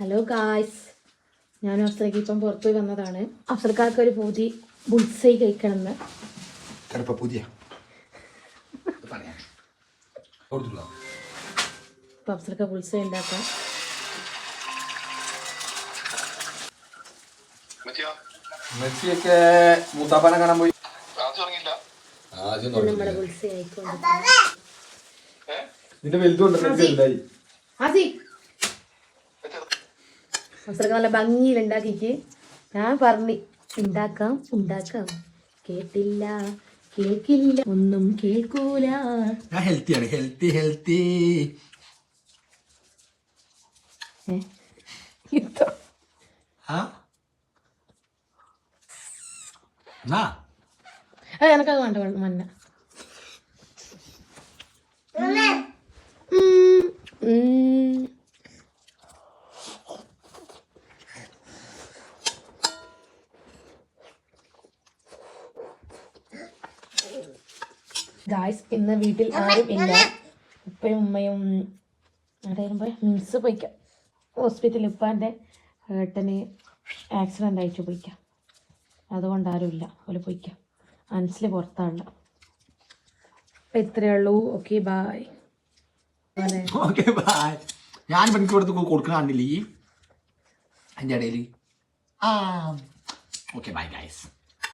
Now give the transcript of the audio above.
Hello guys, ഞാൻ അഫ്സലക്ക് ഇപ്പം പുറത്തു പോയി വന്നതാണ്. അഫ്സൽക്കാർക്ക് ഒരു പൂതി ബുൾസൈ കഴിക്കണമെന്ന്. അപ്പം അഫ്സൽക്ക ബുൾസൈ ഉണ്ടാക്കാം. മൂത്താപ്പാനെ കാണാൻ പോയി. നമ്മുടെ ബുൾസൈ ആയിക്കൊണ്ട് അഫ്സൽക്ക നല്ല ഭംഗിയിൽ ഉണ്ടാക്കിക്ക്. ഞാൻ പറഞ്ഞു ഉണ്ടാക്കാം ഉണ്ടാക്കാം, കേട്ടില്ല കേൾക്കില്ല ഒന്നും കേൾക്കൂല. ഞാൻ ഹെൽത്തിയാണ്, ഹെൽത്തി ഹെൽത്തി. എനക്കത് വേണ്ട മഞ്ഞ. ഗായ്സ്, ഇന്ന് വീട്ടിൽ ആരും ഇല്ല. ഉപ്പയും ഉമ്മയും അവിടെ മിംസ് പോയിക്കാം. ഹോസ്പിറ്റലിൽ ഉപ്പാൻ്റെ ഏട്ടന് ആക്സിഡൻ്റ് ആയിട്ട് പോയിക്കാം. അതുകൊണ്ട് ആരുമില്ല, അവർ പോയിക്കാം. അൻസിൽ പുറത്താണല്ലോ. അപ്പം ഇത്രയേ ഉള്ളൂ. Okay bye. Okay bye. ഞാൻ പണിക്ക് കൊടുത്ത് കൊടുക്കണില്ലേ അതിൻ്റെ ഇടയിൽ. Okay bye guys.